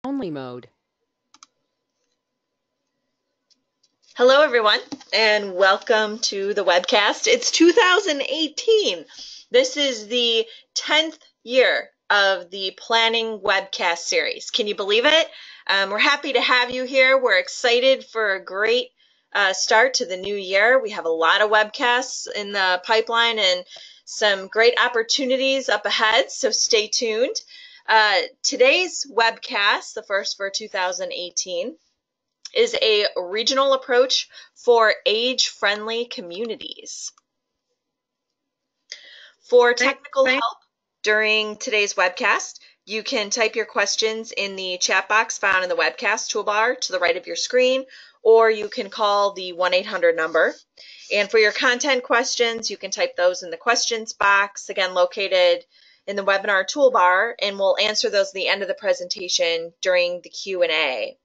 Only mode. Hello, everyone, and welcome to the webcast. It's 2018. This is the 10th year of the Planning Webcast series. Can you believe it? We're happy to have you here. We're excited for a great start to the new year. We have a lot of webcasts in the pipeline and some great opportunities up ahead, so stay tuned. Today's webcast, the first for 2018, is a regional approach for age-friendly communities. For technical help during today's webcast, you can type your questions in the chat box found in the webcast toolbar to the right of your screen, or you can call the 1-800 number. And for your content questions, you can type those in the questions box, again located in the webinar toolbar, and we'll answer those at the end of the presentation during the Q&A.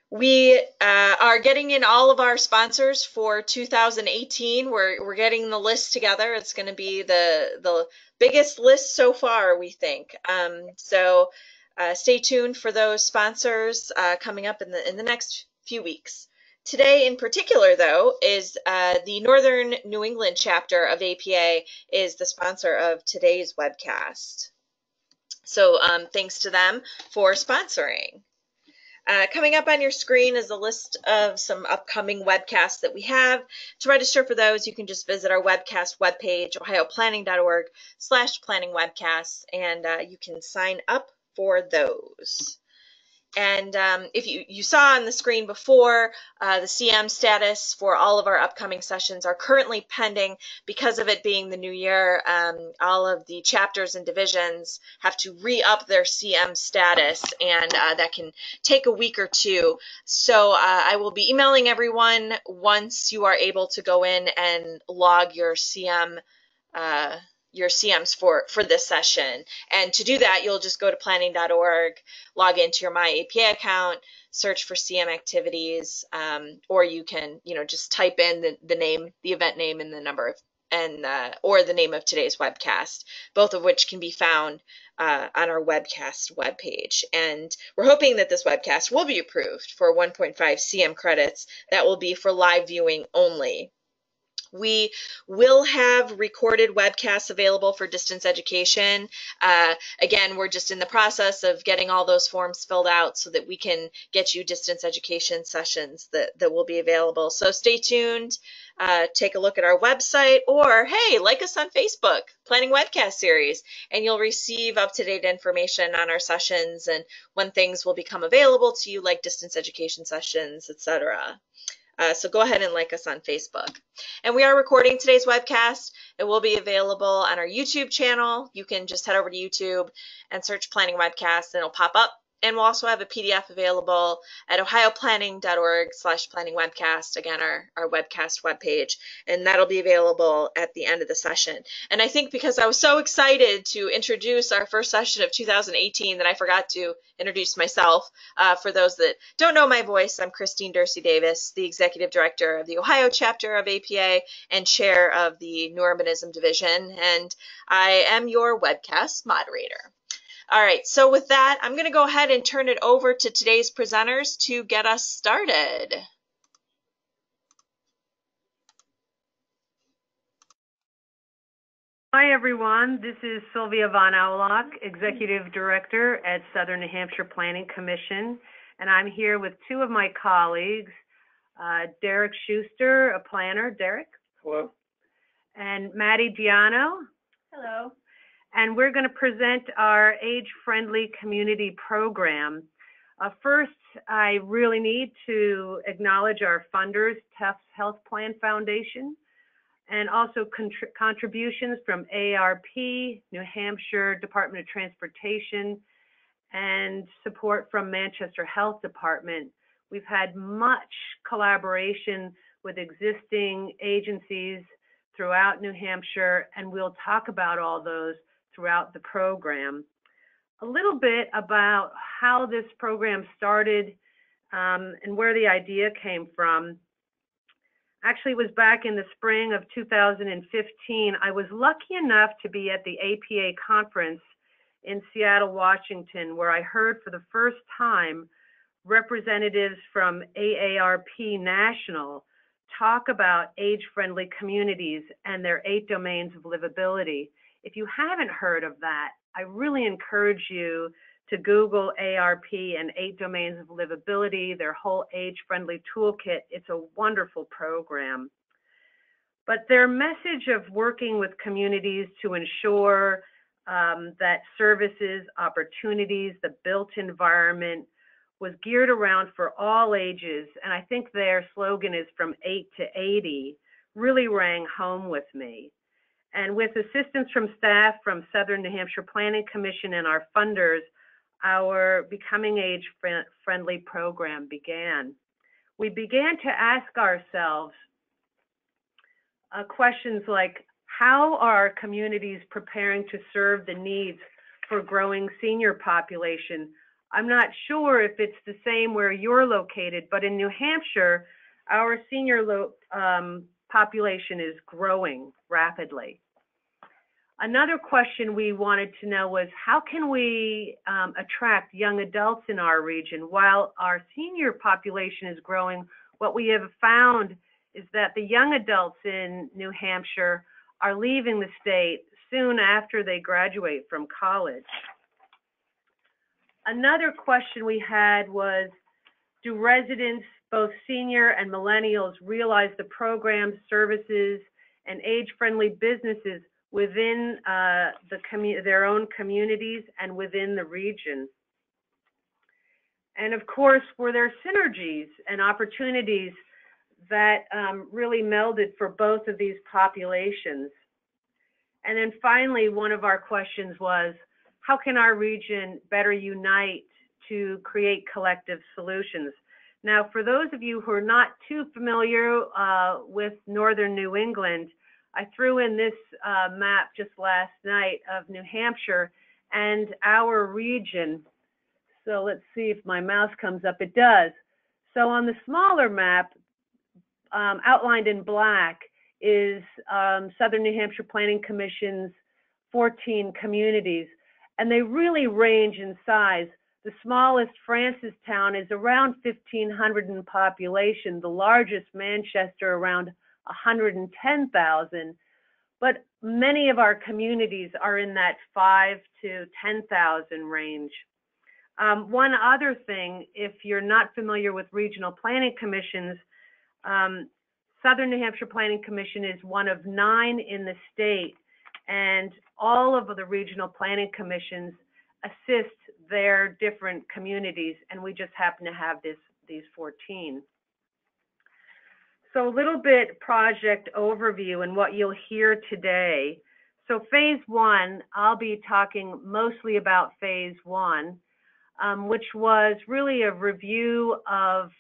We are getting in all of our sponsors for 2018. We're getting the list together. It's going to be the biggest list so far, we think. So stay tuned for those sponsors coming up in the next few weeks. Today in particular, though, is the Northern New England chapter of APA is the sponsor of today's webcast. So thanks to them for sponsoring. Coming up on your screen is a list of some upcoming webcasts that we have. To register for those, you can just visit our webcast webpage, ohioplanning.org/planningwebcasts, and you can sign up for those. And if you saw on the screen before, the CM status for all of our upcoming sessions are currently pending. Because of it being the new year, all of the chapters and divisions have to re-up their CM status, and that can take a week or two. So I will be emailing everyone once you are able to go in and log your CM your CMs for this session. And to do that, you'll just go to planning.org, log into your My APA account, search for CM activities, or you can, just type in the name, the event name, and the number of, and or the name of today's webcast, both of which can be found on our webcast webpage. And we're hoping that this webcast will be approved for 1.5 CM credits. That will be for live viewing only. We will have recorded webcasts available for distance education. Again, we're just in the process of getting all those forms filled out so that we can get you distance education sessions that will be available. So stay tuned, take a look at our website, or hey, like us on Facebook, Planning Webcast Series, and you'll receive up-to-date information on our sessions and when things will become available to you, like distance education sessions, etc. So go ahead and like us on Facebook. And we are recording today's webcast. It will be available on our YouTube channel. You can just head over to YouTube and search Planning Webcast, and it'll pop up. And we'll also have a PDF available at ohioplanning.org/planningwebcast, again, our webcast webpage, and that'll be available at the end of the session. And I think because I was so excited to introduce our first session of 2018 that I forgot to introduce myself. For those that don't know my voice, I'm Christine Dursey Davis, the Executive Director of the Ohio chapter of APA and Chair of the New Urbanism Division, and I am your webcast moderator. All right, so with that, I'm going to go ahead and turn it over to today's presenters to get us started. Hi, everyone. This is Sylvia Von Aulock, Executive Director at Southern New Hampshire Planning Commission, and I'm here with two of my colleagues, Derek Schuster, a planner. Derek? Hello. And Maddie Giano. Hello. And we're going to present our age-friendly community program. First, I really need to acknowledge our funders, Tufts Health Plan Foundation, and also contributions from AARP, New Hampshire Department of Transportation, and support from Manchester Health Department. We've had much collaboration with existing agencies throughout New Hampshire, and we'll talk about all those throughout the program. A little bit about how this program started and where the idea came from. Actually, it was back in the spring of 2015. I was lucky enough to be at the APA conference in Seattle, Washington, where I heard for the first time representatives from AARP National talk about age-friendly communities and their 8 domains of livability. If you haven't heard of that, I really encourage you to Google AARP and 8 domains of livability, their whole age-friendly toolkit. It's a wonderful program. But their message of working with communities to ensure that services, opportunities, the built environment was geared around for all ages, and I think their slogan is from 8 to 80, really rang home with me. And with assistance from staff from Southern New Hampshire Planning Commission and our funders, our Becoming Age Friendly program began. We began to ask ourselves questions like, how are communities preparing to serve the needs for growing senior population? I'm not sure if it's the same where you're located, but in New Hampshire, our senior population is growing rapidly. Another question we wanted to know was, how can we attract young adults in our region? While our senior population is growing, what we have found is that the young adults in New Hampshire are leaving the state soon after they graduate from college. Another question we had was, do residents, both senior and millennials, realize the programs, services, and age-friendly businesses within their own communities and within the region? And of course, were there synergies and opportunities that really melded for both of these populations? And then finally, one of our questions was, how can our region better unite to create collective solutions? Now, for those of you who are not too familiar with Northern New England, I threw in this map just last night of New Hampshire and our region. So let's see if my mouse comes up. It does. So on the smaller map, outlined in black, is Southern New Hampshire Planning Commission's 14 communities, and they really range in size. The smallest, Francistown, is around 1,500 in population, the largest, Manchester, around 110,000, but many of our communities are in that 5,000 to 10,000 range. One other thing, if you're not familiar with regional planning commissions, Southern New Hampshire Planning Commission is one of 9 in the state, and all of the regional planning commissions assist their different communities, and we just happen to have these 14. So a little bit project overview and what you'll hear today. So phase 1, I'll be talking mostly about phase 1, which was really a review of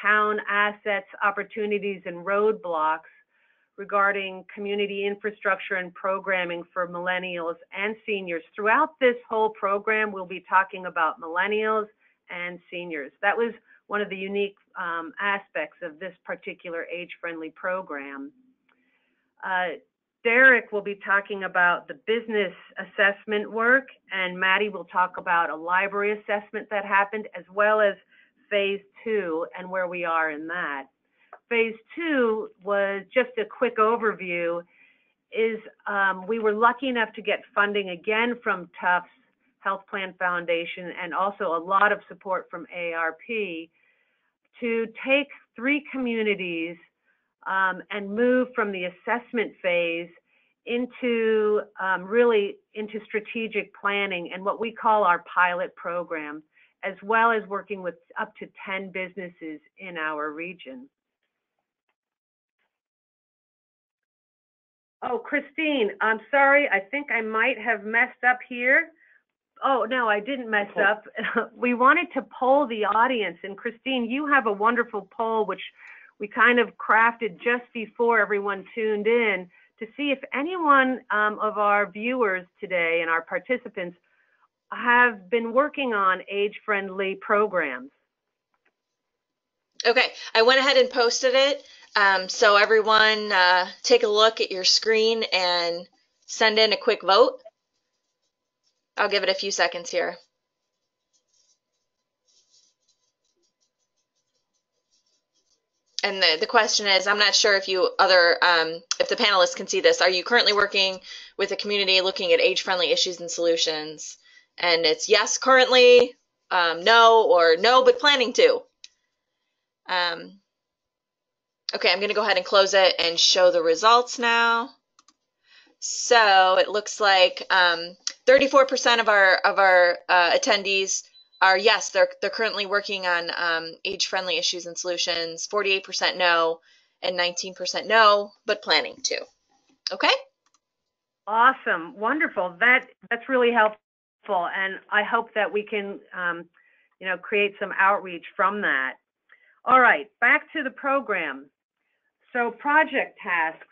town assets, opportunities, and roadblocks regarding community infrastructure and programming for millennials and seniors. Throughout this whole program, we'll be talking about millennials and seniors. That was one of the unique aspects of this particular age-friendly program. Derek will be talking about the business assessment work, and Maddie will talk about a library assessment that happened, as well as phase 2 and where we are in that. Phase 2 was just a quick overview. We were lucky enough to get funding again from Tufts Health Plan Foundation, and also a lot of support from AARP, to take 3 communities and move from the assessment phase into really into strategic planning and what we call our pilot program, as well as working with up to 10 businesses in our region. Oh, Christine, I'm sorry. I think I might have messed up here. Oh, no, I didn't mess up. We wanted to poll the audience, and Christine, you have a wonderful poll, which we kind of crafted just before everyone tuned in, to see if anyone of our viewers today and our participants have been working on age-friendly programs. Okay, I went ahead and posted it. So everyone take a look at your screen and send in a quick vote. I'll give it a few seconds here. And the question is, I'm not sure if if the panelists can see this. Are you currently working with a community looking at age-friendly issues and solutions? And it's yes, currently, no, or no, but planning to. Okay, I'm going to go ahead and close it and show the results now. So it looks like 34% of our attendees are yes, they're currently working on age-friendly issues and solutions. 48% no, and 19% no, but planning to. Okay. Awesome, wonderful. That's really helpful, and I hope that we can, create some outreach from that. All right, back to the program. So project tasks.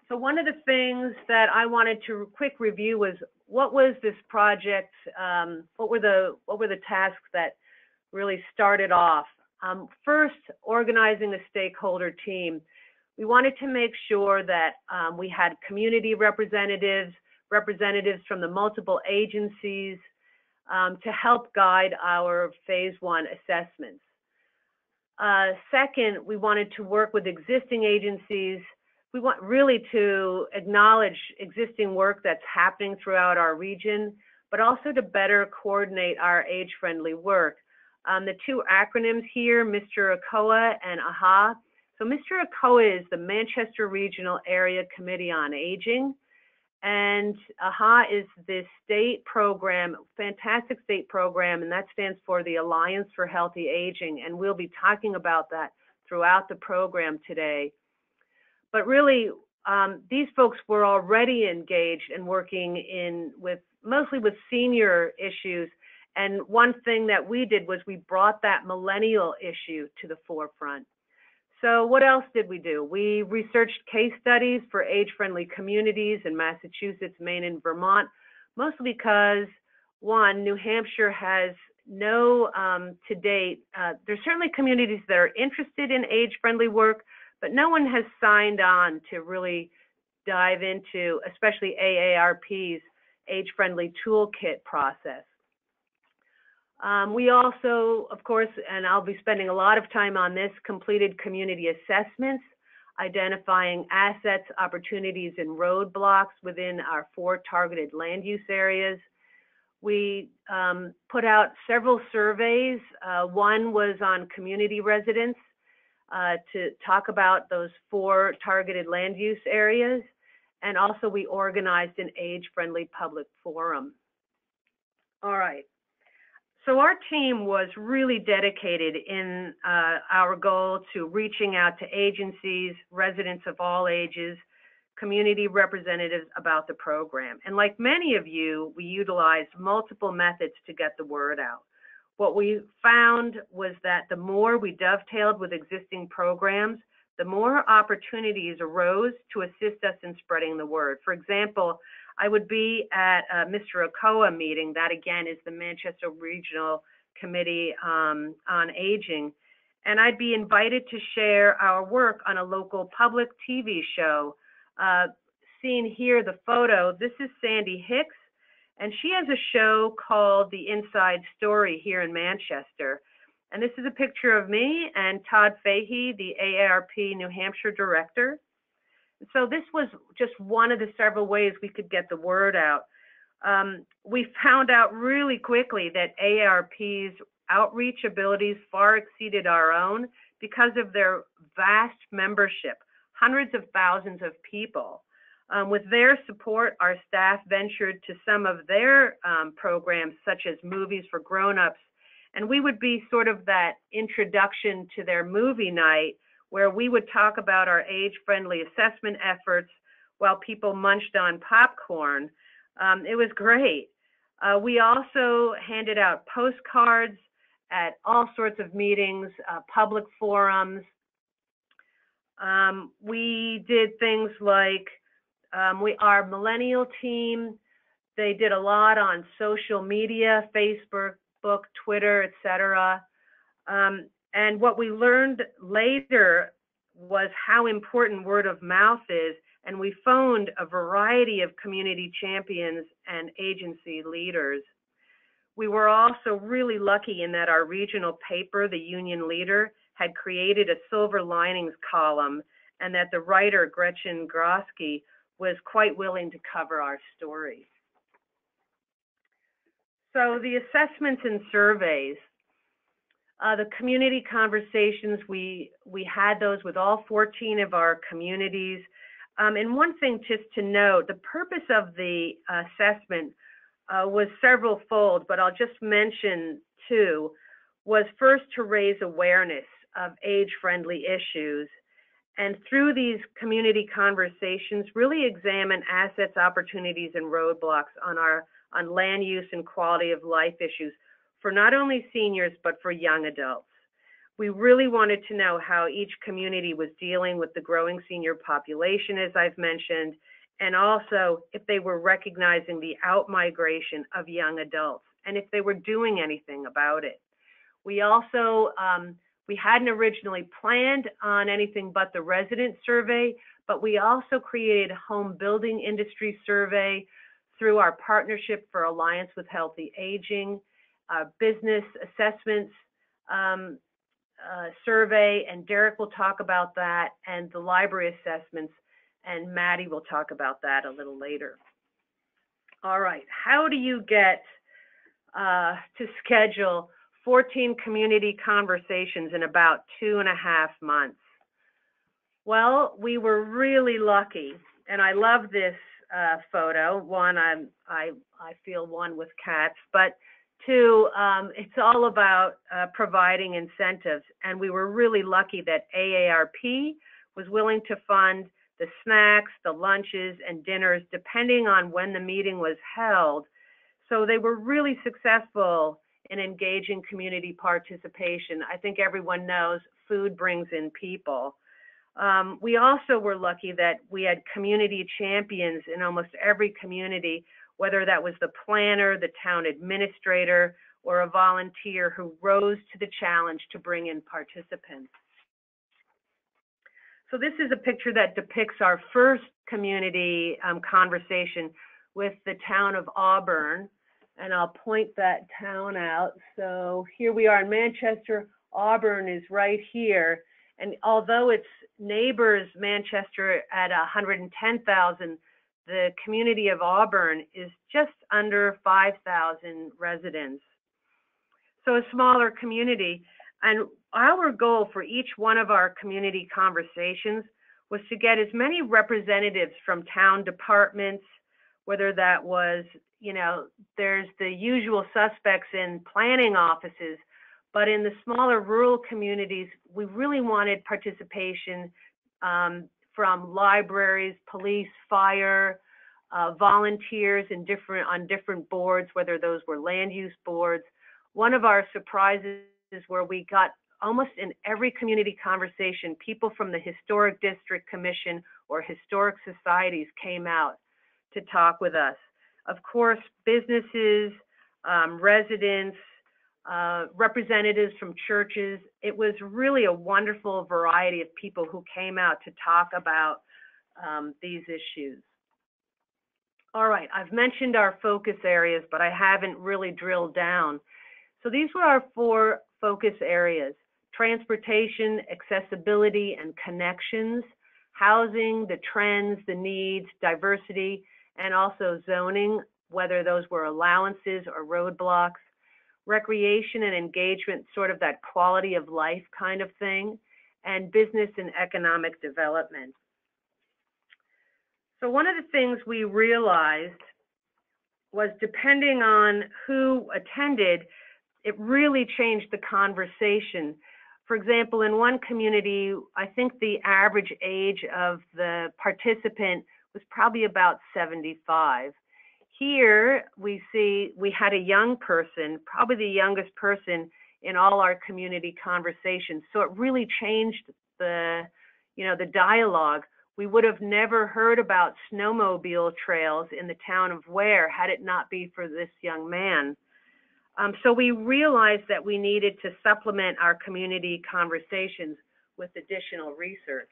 So one of the things that I wanted to quick review was what was this project? What were the tasks that really started off? First, organizing a stakeholder team. We wanted to make sure that we had community representatives from the multiple agencies to help guide our phase 1 assessments. Second, we wanted to work with existing agencies. We want really to acknowledge existing work that's happening throughout our region, but also to better coordinate our age-friendly work. The two acronyms here, Mr. ACOA and AHA. So Mr. ACOA is the Manchester Regional Area Committee on Aging, and AHA is this state program, fantastic state program, and that stands for the Alliance for Healthy Aging, and we'll be talking about that throughout the program today. But really, these folks were already engaged and working mostly with senior issues. And one thing that we did was we brought that millennial issue to the forefront. So what else did we do? We researched case studies for age-friendly communities in Massachusetts, Maine, and Vermont, mostly because, one, New Hampshire has no, to date, there's certainly communities that are interested in age-friendly work, but no one has signed on to really dive into, especially AARP's age-friendly toolkit process. We also, of course, and I'll be spending a lot of time on this, completed community assessments, identifying assets, opportunities, and roadblocks within our 4 targeted land use areas. We put out several surveys. One was on community residents, to talk about those 4 targeted land use areas. And also we organized an age-friendly public forum. All right. So our team was really dedicated in our goal to reaching out to agencies, residents of all ages, community representatives about the program. And like many of you, we utilized multiple methods to get the word out. What we found was that the more we dovetailed with existing programs, the more opportunities arose to assist us in spreading the word. For example, I would be at a Mr. ACOA meeting, that again is the Manchester Regional Committee on Aging, and I'd be invited to share our work on a local public TV show. Seen here, the photo, this is Sandy Hicks, and she has a show called The Inside Story here in Manchester. And this is a picture of me and Todd Fahey, the AARP New Hampshire director. So this was just one of the several ways we could get the word out. We found out really quickly that AARP's outreach abilities far exceeded our own because of their vast membership, hundreds of thousands of people. With their support, our staff ventured to some of their programs, such as Movies for Grown-Ups, and we would be sort of that introduction to their movie night, where we would talk about our age-friendly assessment efforts while people munched on popcorn. It was great. We also handed out postcards at all sorts of meetings, public forums. We did things like our millennial team, they did a lot on social media, Facebook, Twitter, etc. And what we learned later was how important word of mouth is and we phoned a variety of community champions and agency leaders. We were also really lucky in that our regional paper, The Union Leader, had created a silver linings column, and that the writer, Gretchen Grosky, was quite willing to cover our story. So the assessments and surveys, the community conversations, we had those with all 14 of our communities. And one thing just to note, the purpose of the assessment was several-fold, but I'll just mention two, was first to raise awareness of age-friendly issues, and through these community conversations, really examine assets, opportunities, and roadblocks on land use and quality of life issues for not only seniors, but for young adults. We really wanted to know how each community was dealing with the growing senior population, as I've mentioned, and also if they were recognizing the out-migration of young adults and if they were doing anything about it. We also, we hadn't originally planned on anything but the resident survey, but we also created a home building industry survey through our Partnership for Alliance with Healthy Aging, business assessments survey, and Derek will talk about that, and the library assessments, and Maddie will talk about that a little later. All right, how do you get to schedule 14 community conversations in about 2.5 months? Well, we were really lucky, and I love this photo. One, I feel one with cats, but two, it's all about providing incentives, and we were really lucky that AARP was willing to fund the snacks, the lunches, and dinners, depending on when the meeting was held. So they were really successful in engaging community participation. I think everyone knows food brings in people. We also were lucky that we had community champions in almost every community, whether that was the planner, the town administrator, or a volunteer who rose to the challenge to bring in participants. So this is a picture that depicts our first community conversation with the town of Auburn, and I'll point that town out. So here we are in Manchester. Auburn is right here, and although it's neighbors Manchester at 110,000, the community of Auburn is just under 5,000 residents. So a smaller community. And our goal for each one of our community conversations was to get as many representatives from town departments, whether that was, you know, there's the usual suspects in planning offices, but in the smaller rural communities, we really wanted participation from libraries, police, fire, volunteers on different boards, whether those were land use boards. One of our surprises is where we got almost in every community conversation, people from the Historic District Commission or historic societies came out to talk with us. Of course, businesses, residents, representatives from churches. It was really a wonderful variety of people who came out to talk about these issues. All right, I've mentioned our focus areas, but I haven't really drilled down. So these were our 4 focus areas: transportation, accessibility, and connections, housing, the trends, the needs, diversity, and also zoning, whether those were allowances or roadblocks, recreation and engagement, sort of that quality of life kind of thing, and business and economic development. So one of the things we realized was, depending on who attended, it really changed the conversation. For example, in one community, I think the average age of the participant was probably about 75. Here we see we had a young person, probably the youngest person in all our community conversations. So it really changed the, the dialogue. We would have never heard about snowmobile trails in the town of Ware had it not be for this young man. So we realized that we needed to supplement our community conversations with additional research.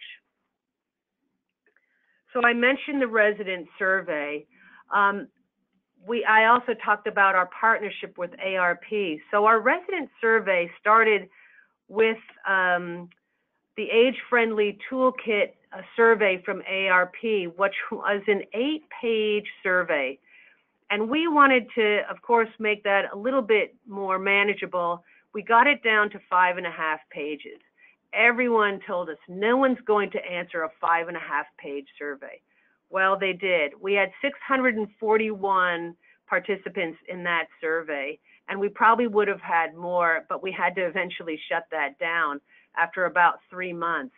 So I mentioned the resident survey. I also talked about our partnership with AARP. So our resident survey started with the age-friendly toolkit survey from AARP, which was an 8-page survey. And we wanted to, of course, make that a little bit more manageable. We got it down to 5.5 pages. Everyone told us no one's going to answer a 5.5-page survey. Well, they did. We had 641 participants in that survey, and we probably would have had more, but we had to eventually shut that down after about 3 months.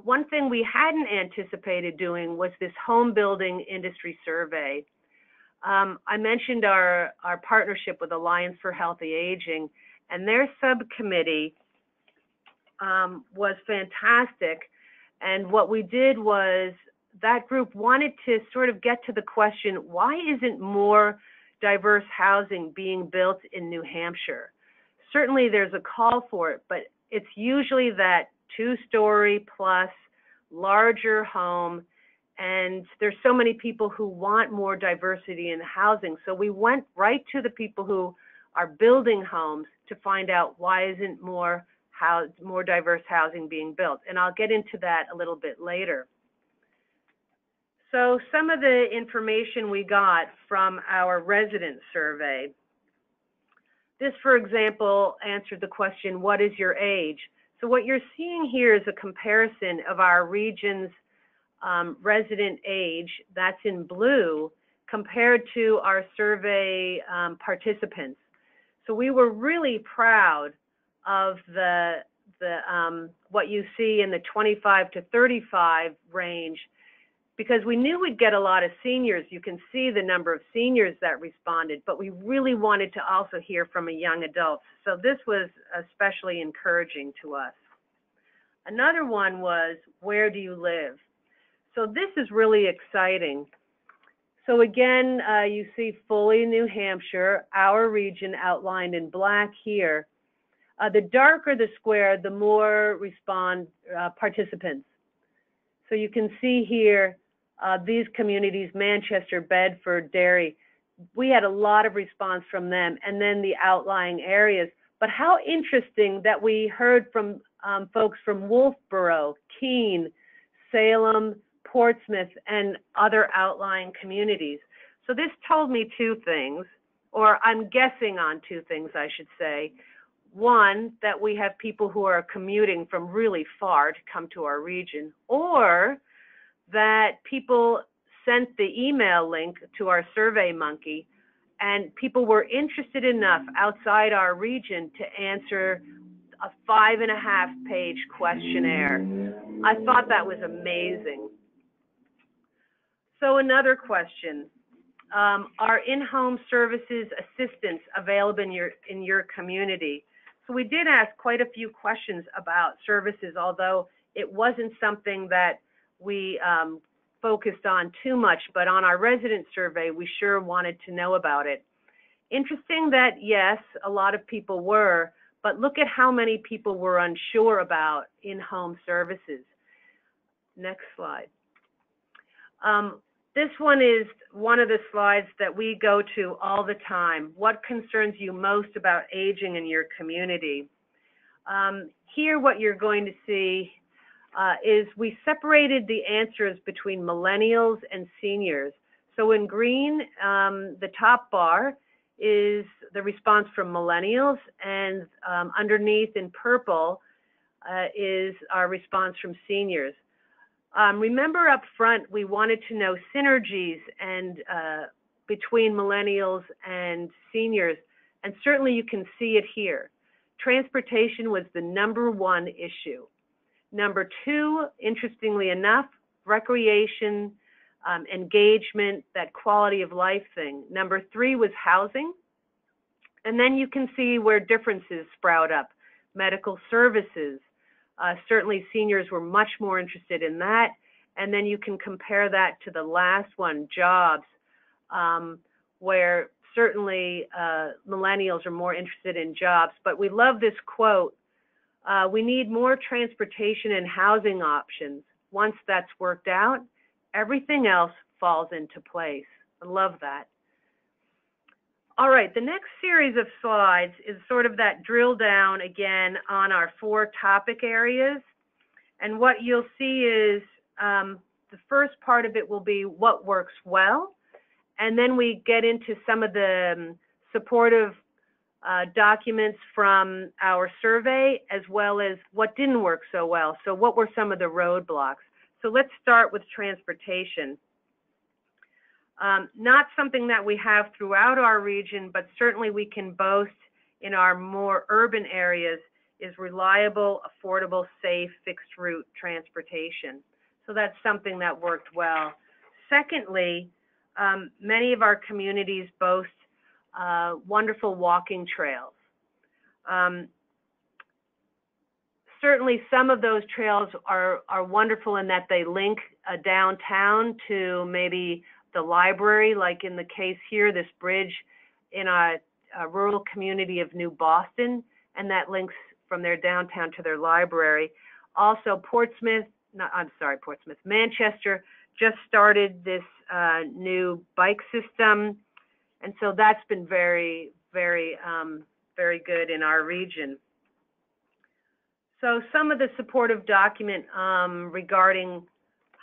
One thing we hadn't anticipated doing was this home building industry survey. I mentioned our partnership with Alliance for Healthy Aging, and their subcommittee was fantastic. And what we did was that group wanted to sort of get to the question, why isn't more diverse housing being built in New Hampshire? Certainly there's a call for it, but it's usually that 2-story plus larger home, and there's so many people who want more diversity in housing. So we went right to the people who are building homes to find out why isn't more diverse housing being built. And I'll get into that a little bit later. So some of the information we got from our resident survey. This, for example, answered the question, what is your age? So what you're seeing here is a comparison of our region's resident age, that's in blue, compared to our survey participants. So we were really proud of what you see in the 25 to 35 range, because we knew we'd get a lot of seniors. You can see the number of seniors that responded, but we really wanted to also hear from a young adult. So this was especially encouraging to us. Another one was, where do you live? So this is really exciting. So again, you see fully New Hampshire, our region outlined in black here. The darker the square, the more participants. So you can see here, these communities, Manchester, Bedford, Derry, we had a lot of response from them, and then the outlying areas. But how interesting that we heard from folks from Wolfboro, Keene, Salem, Portsmouth, and other outlying communities. So this told me two things, or I'm guessing on two things, I should say. One, that we have people who are commuting from really far to come to our region, or that people sent the email link to our Survey Monkey, and people were interested enough outside our region to answer a 5.5-page questionnaire. I thought that was amazing. So another question, are in-home services assistance available in your community? So we did ask quite a few questions about services, although it wasn't something that we focused on too much, but on our resident survey, we sure wanted to know about it. Interesting that, yes, a lot of people were, but look at how many people were unsure about in-home services. Next slide. This one is one of the slides that we go to all the time. What concerns you most about aging in your community? Here, what you're going to see is we separated the answers between millennials and seniors. So in green, the top bar is the response from millennials, and underneath in purple is our response from seniors. Remember up front, we wanted to know synergies and between millennials and seniors, and certainly you can see it here. Transportation was the #1 issue. Number 2, interestingly enough, recreation, engagement, that quality of life thing. Number 3 was housing. And then you can see where differences sprout up. Medical services. Certainly seniors were much more interested in that. And then you can compare that to the last one, jobs, where certainly millennials are more interested in jobs. But we love this quote, we need more transportation and housing options. once that's worked out, everything else falls into place. I love that. All right, the next series of slides is sort of that drill down again on our 4 topic areas. And what you'll see is the first part of it will be what works well. And then we get into some of the supportive documents from our survey, as well as what didn't work so well. So what were some of the roadblocks? So let's start with transportation. Not something that we have throughout our region, but certainly we can boast in our more urban areas is reliable, affordable, safe, fixed route transportation. So that's something that worked well. Secondly, many of our communities boast wonderful walking trails. Certainly some of those trails are wonderful in that they link downtown to maybe the library, like in the case here, this bridge in a rural community of New Boston, and that links from their downtown to their library. Also Manchester just started this new bike system, and so that's been very, very, very good in our region. So some of the supportive document regarding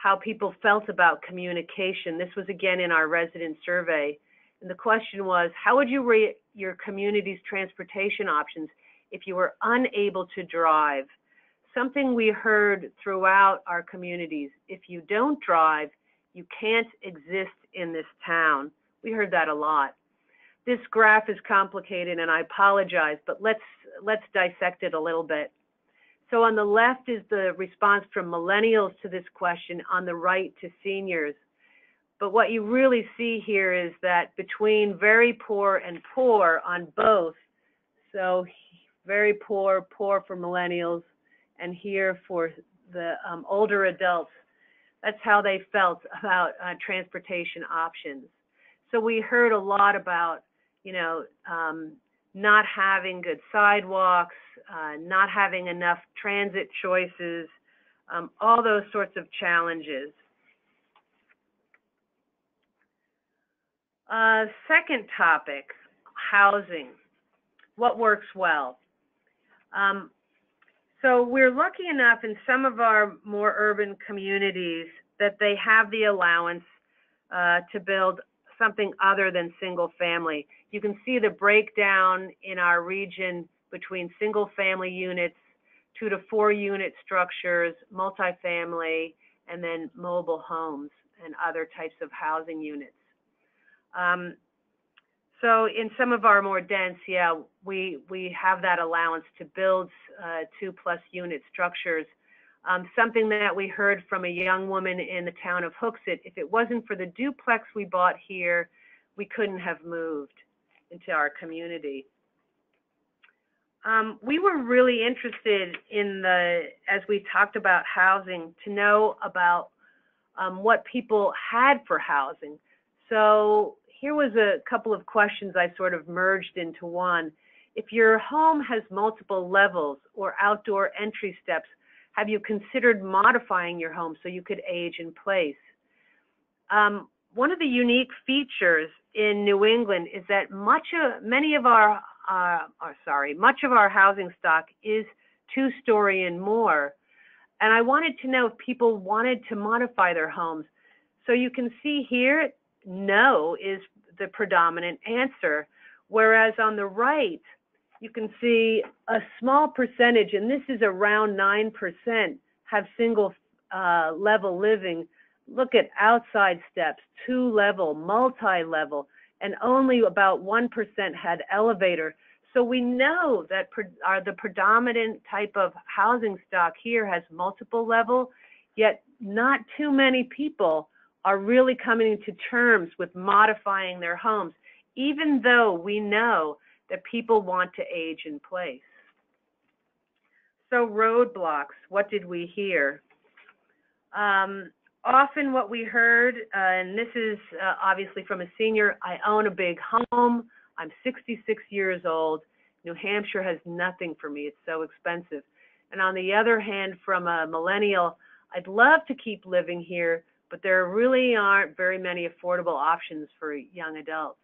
how people felt about communication. This was again in our resident survey. And the question was, how would you rate your community's transportation options if you were unable to drive? Something we heard throughout our communities, if you don't drive, you can't exist in this town. We heard that a lot. This graph is complicated and I apologize, but let's dissect it a little bit. So on the left is the response from millennials to this question, on the right to seniors. But what you really see here is that between very poor and poor on both, so very poor, poor for millennials, and here for the older adults, that's how they felt about transportation options. So we heard a lot about, not having good sidewalks, not having enough transit choices, all those sorts of challenges. Second topic, housing. What works well? So we're lucky enough in some of our more urban communities that they have the allowance to build something other than single family. You can see the breakdown in our region between single family units, 2 to 4 unit structures, multifamily, and then mobile homes and other types of housing units. So in some of our more dense, we have that allowance to build 2+ unit structures. Something that we heard from a young woman in the town of Hooksett, if it wasn't for the duplex we bought here, we couldn't have moved into our community. We were really interested in as we talked about housing, to know about what people had for housing. So here was a couple of questions I sort of merged into one. If your home has multiple levels or outdoor entry steps, have you considered modifying your home so you could age in place? One of the unique features in New England is that much of our housing stock is 2-story and more. And I wanted to know if people wanted to modify their homes. So you can see here, no is the predominant answer, whereas on the right, you can see a small percentage, and this is around 9%, have single level living. Look at outside steps, 2-level, multi-level, and only about 1% had elevator. So we know that the predominant type of housing stock here has multiple level, yet not too many people are really coming to terms with modifying their homes, even though we know that people want to age in place. So roadblocks, what did we hear? Often what we heard, and this is obviously from a senior, I own a big home, I'm 66 years old, New Hampshire has nothing for me, it's so expensive. And on the other hand, from a millennial, I'd love to keep living here, but there really aren't very many affordable options for young adults.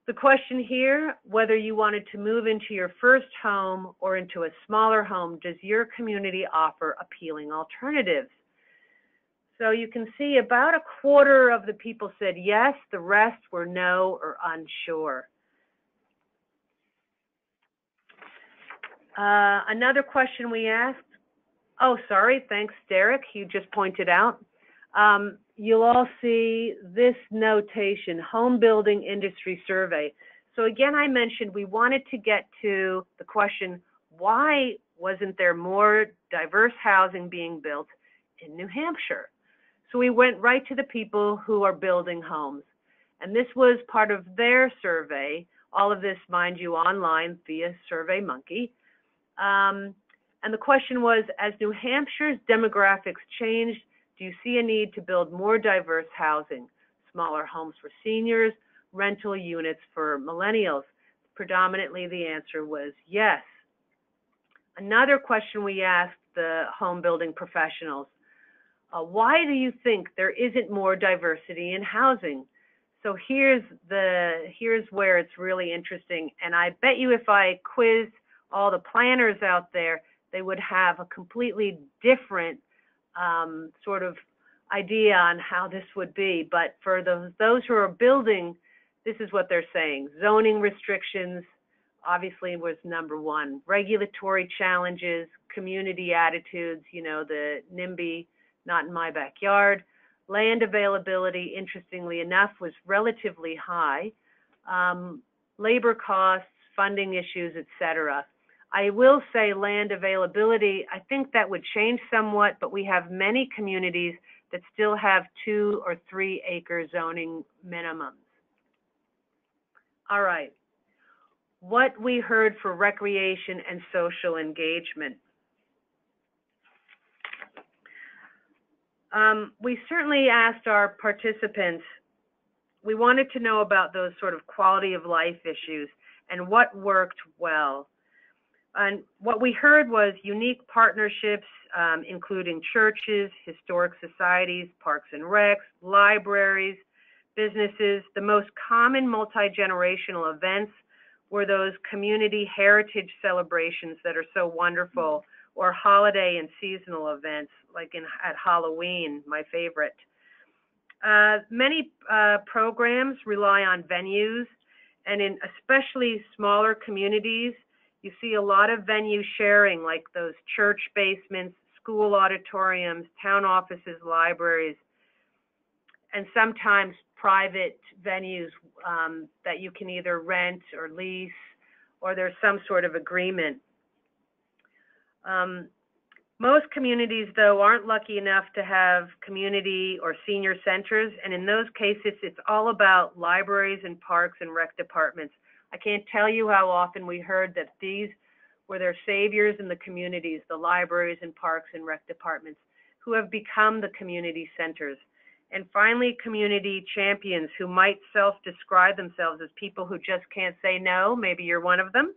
The question here, whether you wanted to move into your first home or into a smaller home, does your community offer appealing alternatives? So you can see about a quarter of the people said yes, the rest were no or unsure. Another question we asked, oh, sorry, thanks, Derek, you just pointed out. You'll all see this notation, home building industry survey. So again, I mentioned we wanted to get to the question, why wasn't there more diverse housing being built in New Hampshire? So we went right to the people who are building homes. And this was part of their survey, all of this, mind you, online via SurveyMonkey. And the question was, as New Hampshire's demographics changed, do you see a need to build more diverse housing, smaller homes for seniors, rental units for millennials? Predominantly, the answer was yes. Another question we asked the home building professionals, why do you think there isn't more diversity in housing? So here's where it's really interesting. And I bet you if I quiz all the planners out there, they would have a completely different sort of idea on how this would be. But for those who are building, this is what they're saying. Zoning restrictions obviously was number one. Regulatory challenges, community attitudes, you know, the NIMBY, not in my backyard. Land availability, interestingly enough, was relatively high. Labor costs, funding issues, etc. I will say land availability, I think that would change somewhat, but we have many communities that still have 2 or 3 acre zoning minimums. All right, what we heard for recreation and social engagement. We certainly asked our participants, we wanted to know about those sort of quality of life issues and what worked well. And what we heard was unique partnerships, including churches, historic societies, parks and recs, libraries, businesses. The most common multi-generational events were those community heritage celebrations that are so wonderful, or holiday and seasonal events, like at Halloween, my favorite. Many programs rely on venues, and in especially smaller communities, you see a lot of venue sharing, like those church basements, school auditoriums, town offices, libraries, and sometimes private venues that you can either rent or lease, or there's some sort of agreement. Most communities, though, aren't lucky enough to have community or senior centers, and in those cases, it's all about libraries and parks and rec departments. I can't tell you how often we heard that these were their saviors in the communities, the libraries and parks and rec departments, who have become the community centers. And finally, community champions who might self-describe themselves as people who just can't say no. Maybe you're one of them.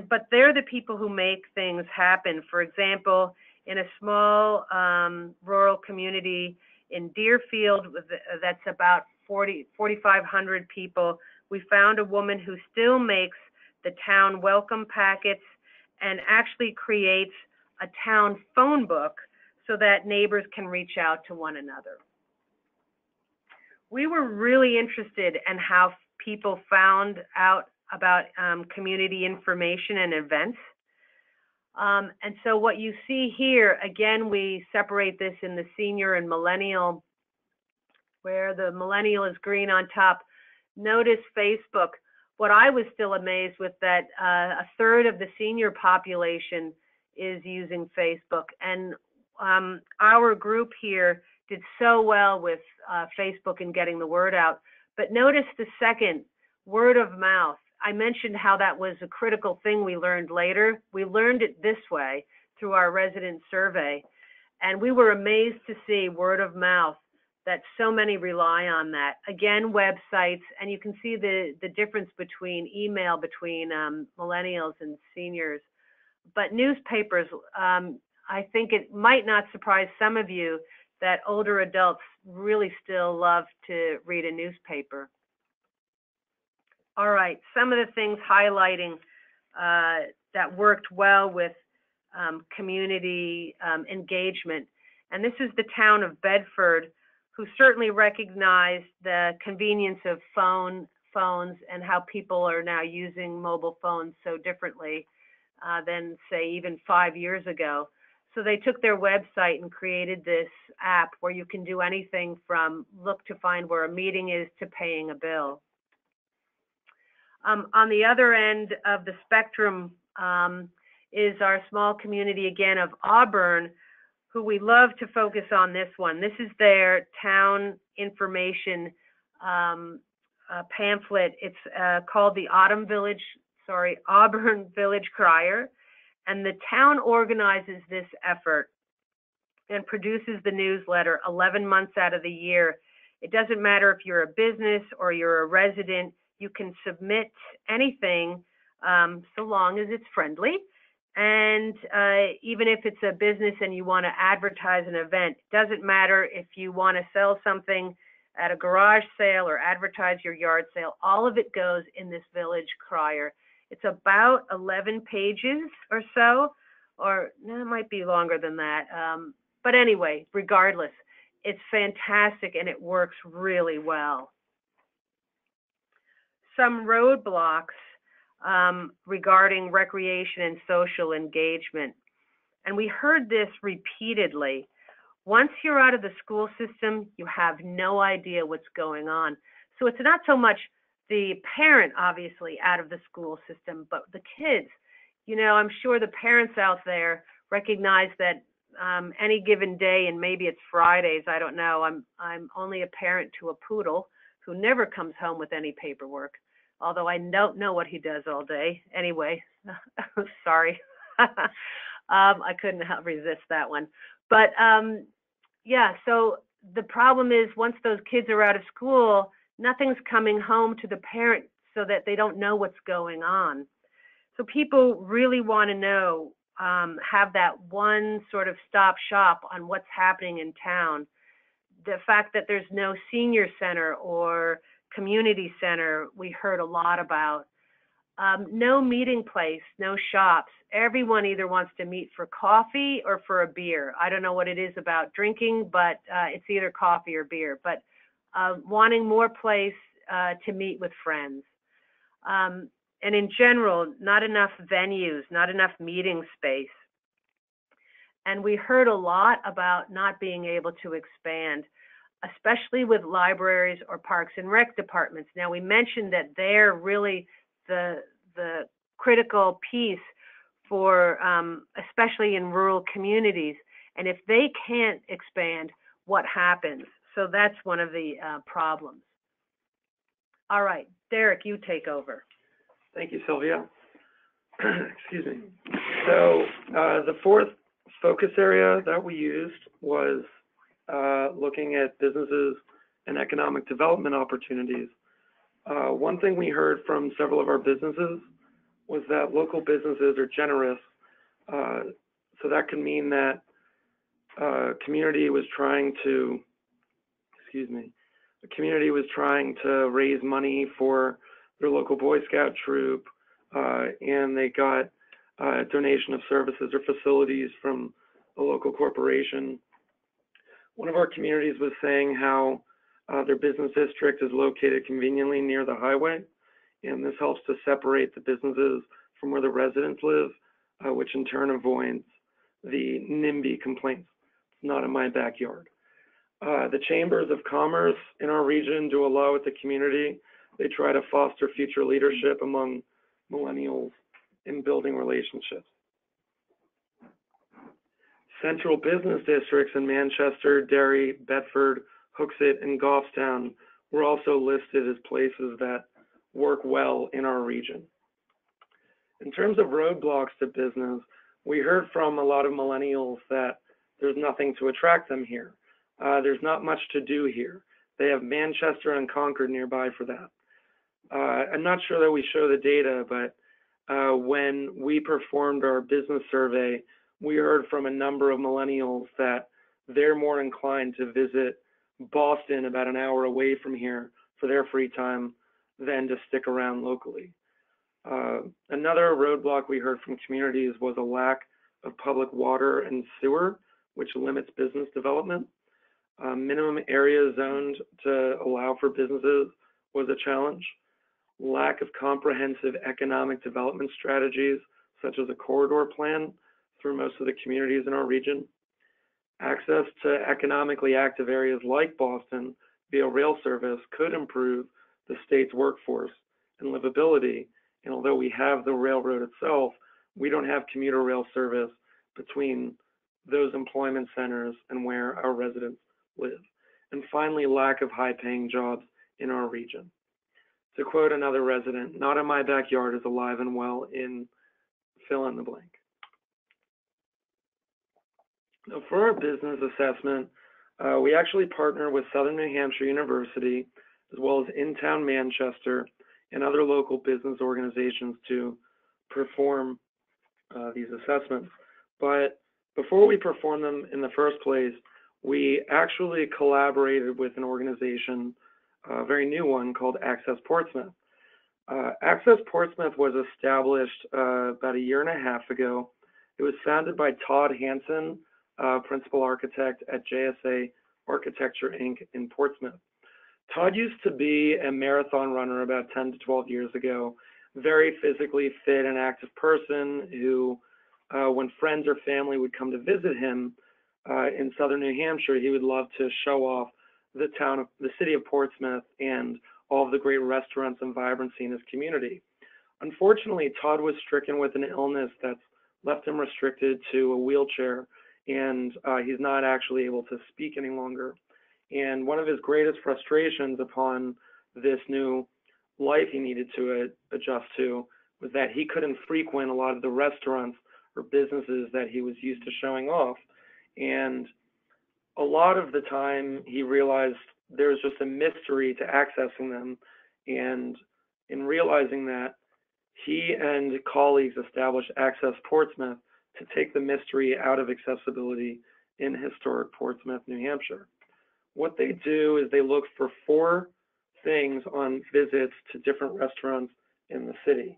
But they're the people who make things happen. For example, in a small rural community in Deerfield, that's about 4,500 people, we found a woman who still makes the town welcome packets and actually creates a town phone book so that neighbors can reach out to one another. We were really interested in how people found out about community information and events. And so what you see here, again, we separate this in the senior and millennial, where the millennial is green on top. Notice Facebook. What I was still amazed with that a third of the senior population is using Facebook. And our group here did so well with Facebook and getting the word out. But notice the second, word of mouth. I mentioned how that was a critical thing we learned later. We learned it this way through our resident survey. And we were amazed to see word of mouth, that so many rely on that. Again, websites, and you can see the difference between email between millennials and seniors. But newspapers, I think it might not surprise some of you that older adults really still love to read a newspaper. All right, some of the things highlighting that worked well with community engagement. And this is the town of Bedford, who certainly recognized the convenience of phones and how people are now using mobile phones so differently than, say, even 5 years ago. So they took their website and created this app where you can do anything from look to find where a meeting is to paying a bill. On the other end of the spectrum is our small community again of Auburn, who we love to focus on this one. This is their town information pamphlet. It's called the Auburn Village Crier. And the town organizes this effort and produces the newsletter 11 months out of the year. It doesn't matter if you're a business or you're a resident, you can submit anything so long as it's friendly. And even if it's a business and you want to advertise an event, it doesn't matter if you want to sell something at a garage sale or advertise your yard sale, all of it goes in this Village Crier. It's about 11 pages or so, or no, it might be longer than that. But anyway, regardless, it's fantastic and it works really well. Some roadblocks regarding recreation and social engagement. And we heard this repeatedly. Once you're out of the school system, you have no idea what's going on. So it's not so much the parent, obviously, out of the school system, but the kids. You know, I'm sure the parents out there recognize that any given day, and maybe it's Fridays, I don't know. I'm only a parent to a poodle who never comes home with any paperwork, although I don't know what he does all day. Anyway, sorry. I couldn't resist that one. But yeah, so the problem is once those kids are out of school, nothing's coming home to the parent so that they don't know what's going on. So people really want to know, have that one sort of stop shop on what's happening in town. The fact that there's no senior center or community center, we heard a lot about. No meeting place, no shops. Everyone either wants to meet for coffee or for a beer. I don't know what it is about drinking, but it's either coffee or beer. But wanting more place to meet with friends. And in general, not enough venues, not enough meeting space. And we heard a lot about not being able to expand, especially with libraries or parks and rec departments. Now, we mentioned that they're really the critical piece for, especially in rural communities. And if they can't expand, what happens? So that's one of the problems. All right, Derek, you take over. Thank you, Sylvia. Excuse me. So the fourth focus area that we used was looking at businesses and economic development opportunities. One thing we heard from several of our businesses was that local businesses are generous. So that can mean that a community was trying to, raise money for their local Boy Scout troop, and they got a donation of services or facilities from a local corporation. One of our communities was saying how their business district is located conveniently near the highway, and this helps to separate the businesses from where the residents live, which in turn avoids the NIMBY complaints. It's not in my backyard. The chambers of commerce in our region do a lot with the community. They try to foster future leadership among millennials in building relationships. Central business districts in Manchester, Derry, Bedford, Hooksett, and Goffstown were also listed as places that work well in our region. In terms of roadblocks to business, we heard from a lot of millennials that there's nothing to attract them here. There's not much to do here. They have Manchester and Concord nearby for that. I'm not sure that we show the data, but when we performed our business survey, we heard from a number of millennials that they're more inclined to visit Boston, about an hour away from here, for their free time than to stick around locally. Another roadblock we heard from communities was a lack of public water and sewer, which limits business development. Minimum area zoned to allow for businesses was a challenge. Lack of comprehensive economic development strategies, such as a corridor plan through most of the communities in our region. Access to economically active areas like Boston via rail service could improve the state's workforce and livability. And although we have the railroad itself, we don't have commuter rail service between those employment centers and where our residents live. And finally, lack of high-paying jobs in our region. To quote another resident, "Not in my backyard" is alive and well in fill in the blank. Now, for our business assessment, we actually partner with Southern New Hampshire University, as well as in-town Manchester, and other local business organizations to perform these assessments. But before we perform them in the first place, we actually collaborated with an organization, a very new one, called Access Portsmouth. Access Portsmouth was established about a year and a half ago. It was founded by Todd Hansen, principal architect at JSA Architecture, Inc. in Portsmouth. Todd used to be a marathon runner about 10 to 12 years ago, very physically fit and active person who, when friends or family would come to visit him in Southern New Hampshire, he would love to show off the city of Portsmouth and all of the great restaurants and vibrancy in his community. Unfortunately, Todd was stricken with an illness that's left him restricted to a wheelchair, and he's not actually able to speak any longer. And one of his greatest frustrations upon this new life he needed to adjust to was that he couldn't frequent a lot of the restaurants or businesses that he was used to showing off. And a lot of the time he realized there was just a mystery to accessing them. And in realizing that, he and colleagues established Access Portsmouth to take the mystery out of accessibility in historic Portsmouth, New Hampshire. What they do is they look for 4 things on visits to different restaurants in the city.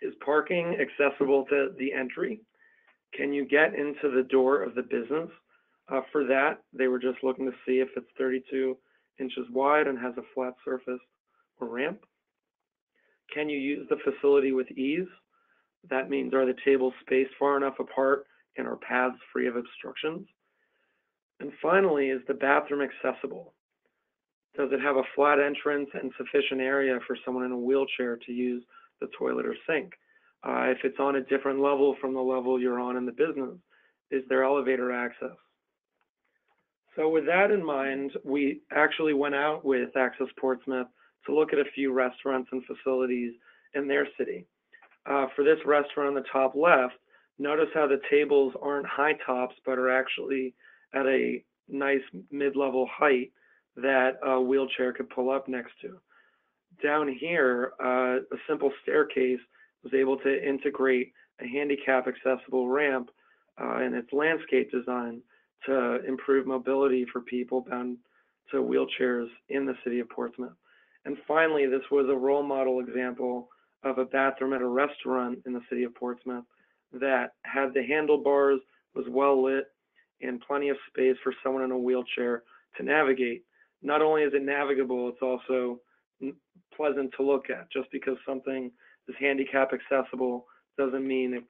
Is parking accessible to the entry? Can you get into the door of the business? For that, they were just looking to see if it's 32 inches wide and has a flat surface or ramp. Can you use the facility with ease? That means, are the tables spaced far enough apart and are paths free of obstructions? And finally, is the bathroom accessible? Does it have a flat entrance and sufficient area for someone in a wheelchair to use the toilet or sink? If it's on a different level from the level you're on in the business, is there elevator access? So with that in mind, we actually went out with Access Portsmouth to look at a few restaurants and facilities in their city. For this restaurant on the top left, notice how the tables aren't high tops, but are actually at a nice mid-level height that a wheelchair could pull up next to. Down here, a simple staircase was able to integrate a handicap accessible ramp in its landscape design to improve mobility for people bound to wheelchairs in the city of Portsmouth. And finally, this was a role model example of a bathroom at a restaurant in the city of Portsmouth that had the handlebars, was well lit, and plenty of space for someone in a wheelchair to navigate. Not only is it navigable, it's also pleasant to look at. Just because something is handicap accessible doesn't mean it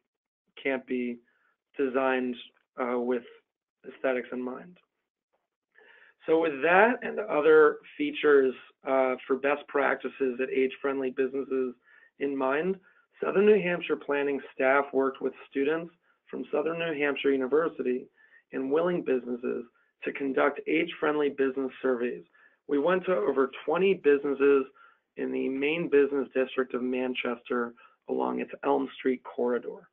can't be designed with aesthetics in mind. So with that and other features for best practices at age-friendly businesses in mind, Southern New Hampshire planning staff worked with students from Southern New Hampshire University and willing businesses to conduct age-friendly business surveys. We went to over 20 businesses in the main business district of Manchester along its Elm Street corridor.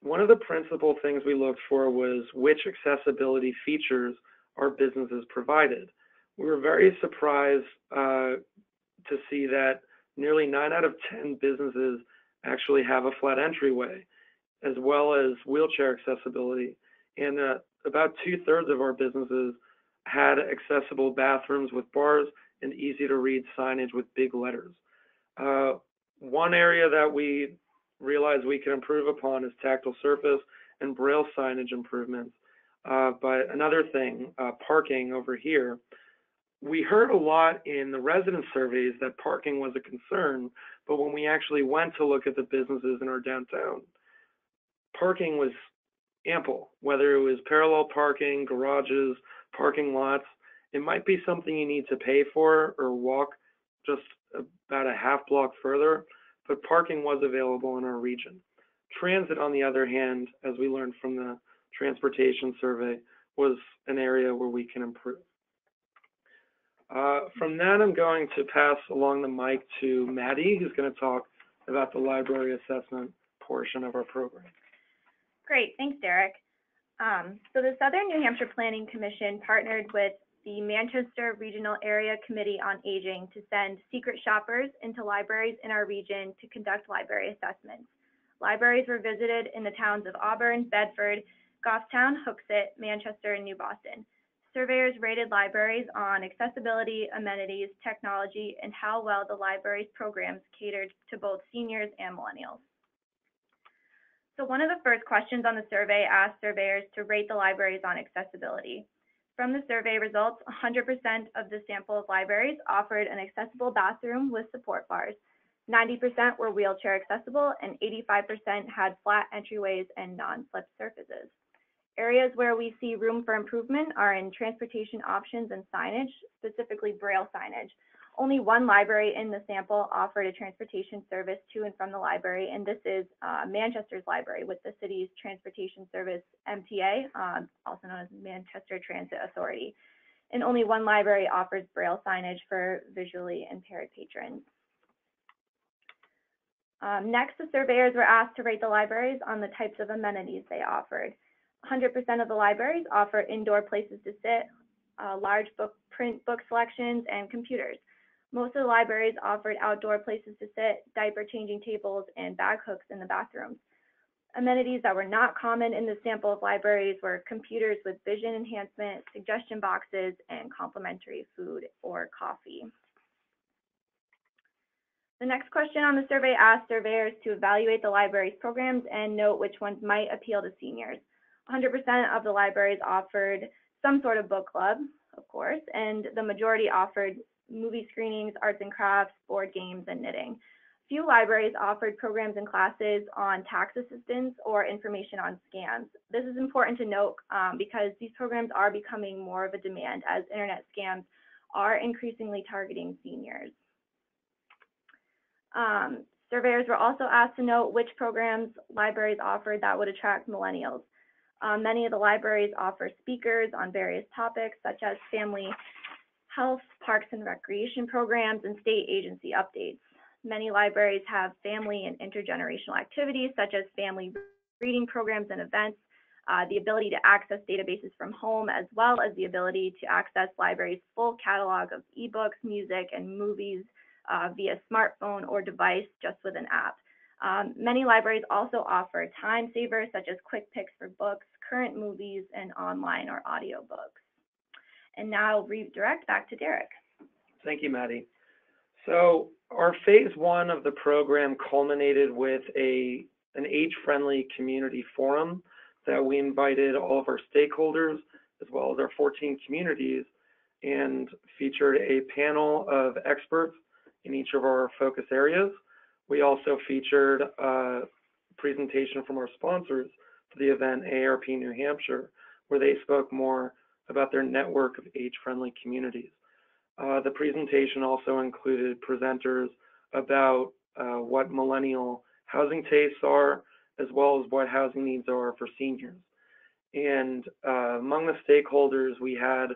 One of the principal things we looked for was which accessibility features our businesses provided. We were very surprised to see that nearly 9 out of 10 businesses actually have a flat entryway. as well as wheelchair accessibility. And about 2/3 of our businesses had accessible bathrooms with bars and easy to read signage with big letters. One area that we realized we can improve upon is tactile surface and braille signage improvements. But another thing, parking over here, we heard a lot in the resident surveys that parking was a concern, but when we actually went to look at the businesses in our downtown, parking was ample, whether it was parallel parking, garages, parking lots. It might be something you need to pay for or walk just about a half block further, but parking was available in our region. Transit, on the other hand, as we learned from the transportation survey, was an area where we can improve. From that, I'm going to pass along the mic to Maddie, who's going to talk about the library assessment portion of our program. Great, thanks, Derek. So the Southern New Hampshire Planning Commission partnered with the Manchester Regional Area Committee on Aging to send secret shoppers into libraries in our region to conduct library assessments. Libraries were visited in the towns of Auburn, Bedford, Goffstown, Hooksett, Manchester, and New Boston. Surveyors rated libraries on accessibility, amenities, technology, and how well the library's programs catered to both seniors and millennials. So one of the first questions on the survey asked surveyors to rate the libraries on accessibility. From the survey results, 100% of the sample of libraries offered an accessible bathroom with support bars. 90% were wheelchair accessible, and 85% had flat entryways and non-slip surfaces. Areas where we see room for improvement are in transportation options and signage, specifically braille signage. Only one library in the sample offered a transportation service to and from the library, and this is Manchester's library with the city's transportation service, MTA, also known as Manchester Transit Authority. And only one library offers braille signage for visually impaired patrons. Next, the surveyors were asked to rate the libraries on the types of amenities they offered. 100% of the libraries offer indoor places to sit, large print book selections, and computers. Most of the libraries offered outdoor places to sit, diaper changing tables, and bag hooks in the bathrooms. Amenities that were not common in the sample of libraries were computers with vision enhancement, suggestion boxes, and complimentary food or coffee. The next question on the survey asked surveyors to evaluate the library's programs and note which ones might appeal to seniors. 100% of the libraries offered some sort of book club, of course, and the majority offered movie screenings, arts and crafts, board games, and knitting. Few libraries offered programs and classes on tax assistance or information on scams. This is important to note because these programs are becoming more of a demand as internet scams are increasingly targeting seniors. Surveyors were also asked to note which programs libraries offered that would attract millennials. Many of the libraries offer speakers on various topics such as family health, parks and recreation programs, and state agency updates. Many libraries have family and intergenerational activities such as family reading programs and events, the ability to access databases from home, as well as the ability to access libraries' full catalog of ebooks, music, and movies via smartphone or device just with an app. Many libraries also offer time savers such as quick picks for books, current movies, and online or audiobooks. And now I'll redirect back to Derek. Thank you, Maddie. So our phase one of the program culminated with an age-friendly community forum that we invited all of our stakeholders as well as our 14 communities and featured a panel of experts in each of our focus areas. We also featured a presentation from our sponsors for the event, AARP New Hampshire, where they spoke more about their network of age-friendly communities. The presentation also included presenters about what millennial housing tastes are, as well as what housing needs are for seniors. And among the stakeholders, we had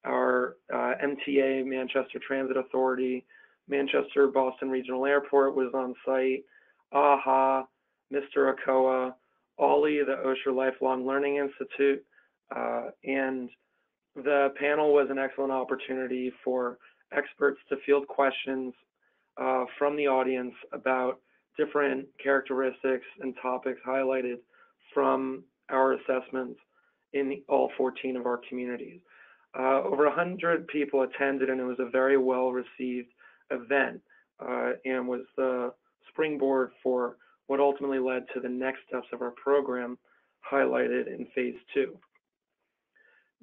our MTA, Manchester Transit Authority, Manchester Boston Regional Airport was on site, AHA, Mr. ACOA, OLLI, the Osher Lifelong Learning Institute, and the panel was an excellent opportunity for experts to field questions from the audience about different characteristics and topics highlighted from our assessments in all 14 of our communities. Over 100 people attended, and it was a very well received event, and was the springboard for what ultimately led to the next steps of our program highlighted in phase 2.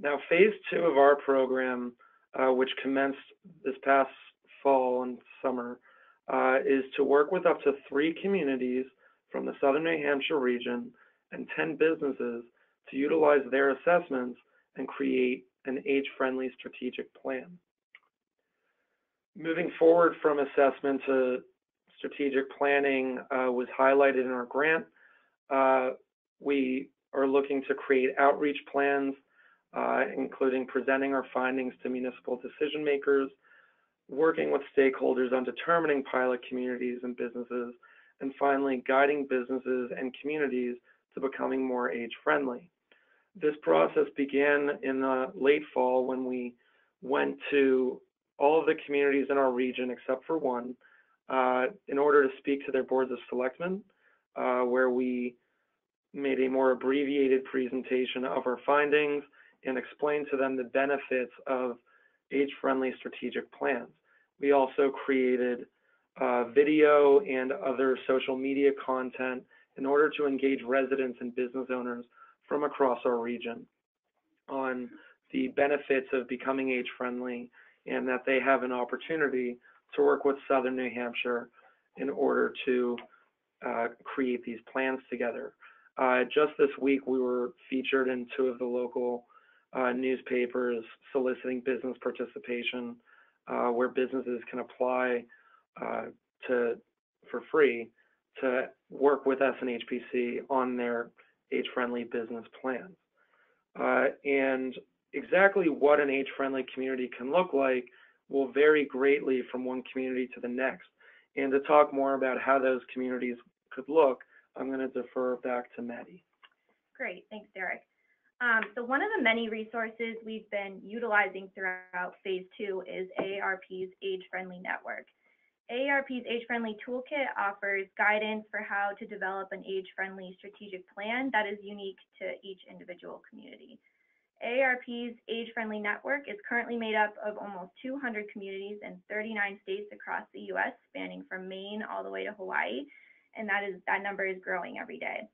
Now, phase 2 of our program, which commenced this past fall and summer, is to work with up to 3 communities from the Southern New Hampshire region and 10 businesses to utilize their assessments and create an age-friendly strategic plan. Moving forward from assessment to strategic planning was highlighted in our grant. We are looking to create outreach plans, including presenting our findings to municipal decision makers, working with stakeholders on determining pilot communities and businesses, and finally guiding businesses and communities to becoming more age-friendly. This process began in the late fall when we went to all of the communities in our region except for one in order to speak to their boards of selectmen, where we made a more abbreviated presentation of our findings and explained to them the benefits of age-friendly strategic plans. We also created video and other social media content in order to engage residents and business owners from across our region on the benefits of becoming age-friendly and that they have an opportunity to work with Southern New Hampshire in order to create these plans together. Just this week, we were featured in 2 of the local newspapers soliciting business participation, where businesses can apply for free to work with SNHPC on their age-friendly business plans. And exactly what an age-friendly community can look like will vary greatly from one community to the next. And to talk more about how those communities could look, I'm going to defer back to Maddie. Great, thanks, Derek. So one of the many resources we've been utilizing throughout phase 2 is AARP's Age-Friendly Network. AARP's Age-Friendly Toolkit offers guidance for how to develop an age-friendly strategic plan that is unique to each individual community. AARP's Age-Friendly Network is currently made up of almost 200 communities in 39 states across the U.S., spanning from Maine all the way to Hawaii, and that number is growing every day.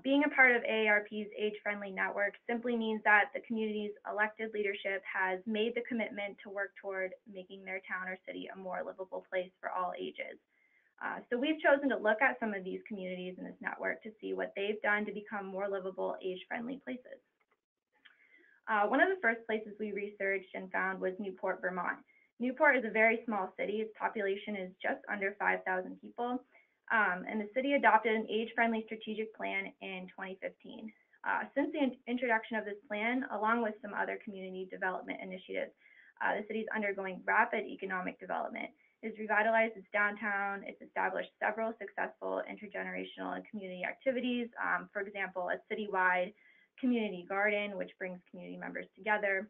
Being a part of AARP's Age-Friendly Network simply means that the community's elected leadership has made the commitment to work toward making their town or city a more livable place for all ages. So we've chosen to look at some of these communities in this network to see what they've done to become more livable, age-friendly places. One of the first places we researched and found was Newport, Vermont. Newport is a very small city. Its population is just under 5,000 people. And the city adopted an age-friendly strategic plan in 2015. Since the introduction of this plan, along with some other community development initiatives, the city is undergoing rapid economic development. It's revitalized its downtown. It's established several successful intergenerational and community activities. For example, a citywide community garden, which brings community members together.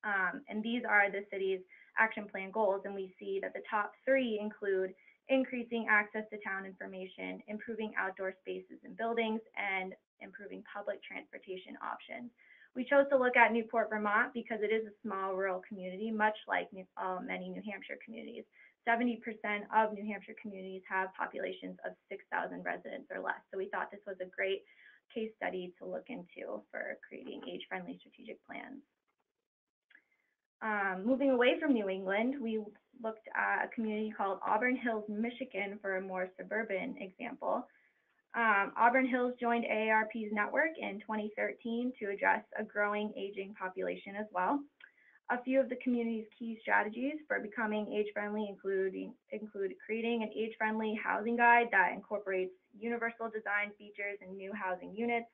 And these are the city's action plan goals. And we see that the top 3 include increasing access to town information, improving outdoor spaces and buildings, and improving public transportation options. We chose to look at Newport, Vermont because it is a small rural community, much like many New Hampshire communities. 70% of New Hampshire communities have populations of 6,000 residents or less. So we thought this was a great case study to look into for creating age-friendly strategic plans. Moving away from New England, we looked at a community called Auburn Hills, Michigan for a more suburban example. Auburn Hills joined AARP's network in 2013 to address a growing aging population as well. A few of the community's key strategies for becoming age-friendly include creating an age-friendly housing guide that incorporates universal design features and new housing units,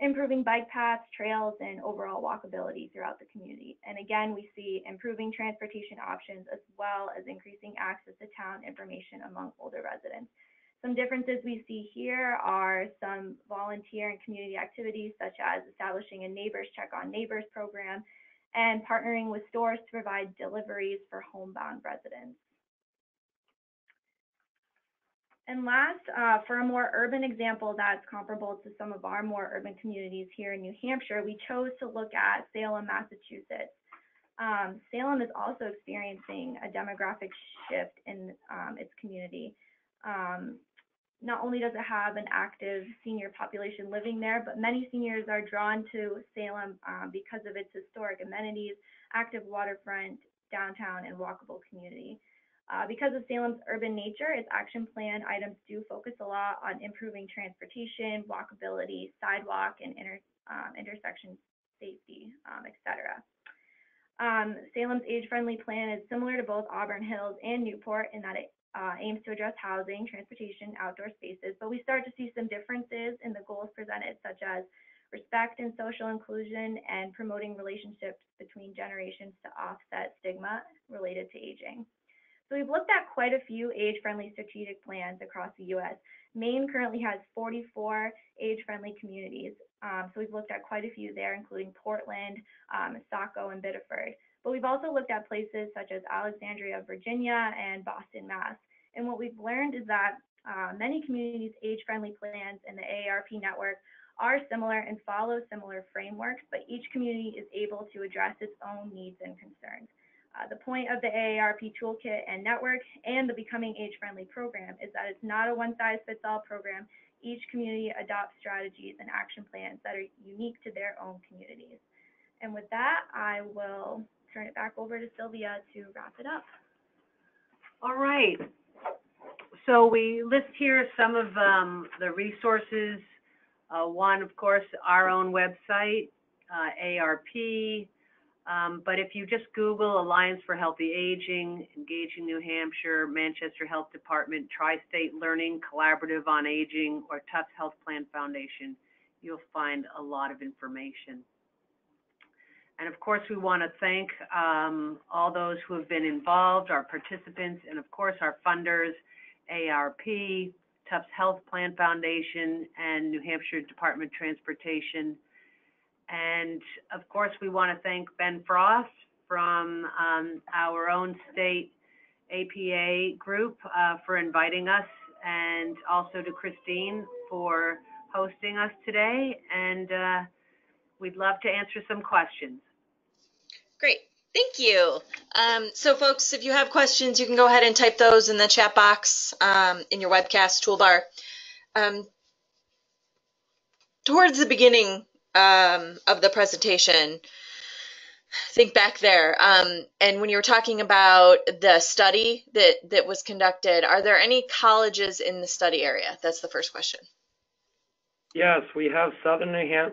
improving bike paths, trails, and overall walkability throughout the community. And again, we see improving transportation options as well as increasing access to town information among older residents. Some differences we see here are some volunteer and community activities, such as establishing a Neighbors Check on Neighbors program and partnering with stores to provide deliveries for homebound residents. And last, for a more urban example that's comparable to some of our more urban communities here in New Hampshire, we chose to look at Salem, Massachusetts. Salem is also experiencing a demographic shift in its community. Not only does it have an active senior population living there, but many seniors are drawn to Salem because of its historic amenities, active waterfront, downtown, and walkable community. Because of Salem's urban nature, its action plan items do focus a lot on improving transportation, walkability, sidewalk, and intersection safety, etc. Salem's age-friendly plan is similar to both Auburn Hills and Newport in that it aims to address housing, transportation, outdoor spaces, but we start to see some differences in the goals presented, such as respect and social inclusion and promoting relationships between generations to offset stigma related to aging. So we've looked at quite a few age-friendly strategic plans across the U.S. Maine currently has 44 age-friendly communities. So we've looked at quite a few there, including Portland, Saco, and Biddeford. But we've also looked at places such as Alexandria, Virginia, and Boston, Mass. And what we've learned is that many communities' age-friendly plans in the AARP network are similar and follow similar frameworks, but each community is able to address its own needs and concerns. The point of the AARP toolkit and network and the Becoming Age-Friendly program is that it's not a one-size-fits-all program. Each community adopts strategies and action plans that are unique to their own communities. And with that, I will turn it back over to Sylvia to wrap it up. All right. So we list here some of the resources. One, of course, our own website, AARP. But if you just Google Alliance for Healthy Aging, Engaging New Hampshire, Manchester Health Department, Tri-State Learning Collaborative on Aging, or Tufts Health Plan Foundation, you'll find a lot of information. And of course, we want to thank all those who have been involved, our participants, and of course, our funders, AARP, Tufts Health Plan Foundation, and New Hampshire Department of Transportation. And of course, we want to thank Ben Frost from our own state APA group for inviting us, and also to Christine for hosting us today. And we'd love to answer some questions. Great. Thank you. So folks, if you have questions, you can go ahead and type those in the chat box in your webcast toolbar. Towards the beginning of the presentation, think back there, and when you were talking about the study that was conducted, are there any colleges in the study area? That's the first question. Yes, we have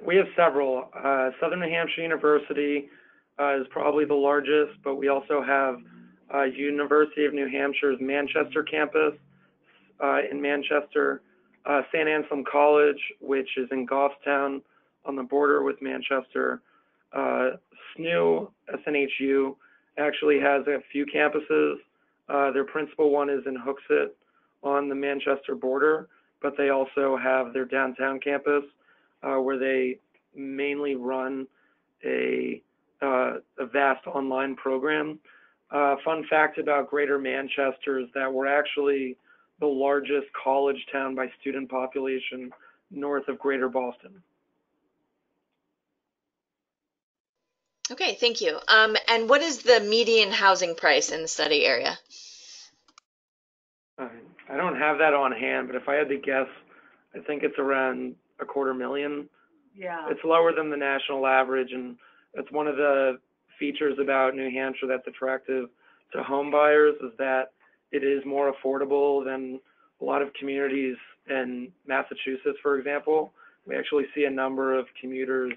we have several. Southern New Hampshire University is probably the largest, but we also have University of New Hampshire's Manchester campus in Manchester, St. Anselm College, which is in Goffstown on the border with Manchester. SNU, SNHU, actually has a few campuses. Their principal one is in Hooksett on the Manchester border, but they also have their downtown campus where they mainly run a vast online program. Fun fact about Greater Manchester is that we're actually the largest college town by student population north of Greater Boston. Okay, thank you. And what is the median housing price in the study area? I don't have that on hand, but if I had to guess, I think it's around $250,000. Yeah. It's lower than the national average, and that's one of the features about New Hampshire that's attractive to home buyers, is that it is more affordable than a lot of communities in Massachusetts, for example. We actually see a number of commuters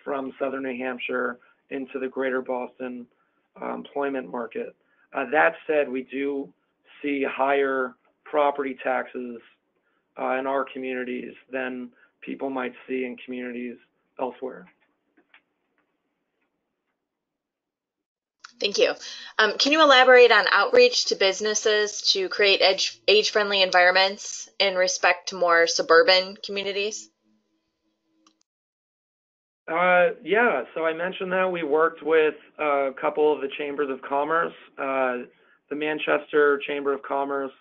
from Southern New Hampshire into the Greater Boston employment market. That said, we do see higher property taxes in our communities than people might see in communities elsewhere. Thank you. Can you elaborate on outreach to businesses to create age-friendly environments in respect to more suburban communities? Yeah, so I mentioned that we worked with a couple of the chambers of commerce. The Manchester Chamber of Commerce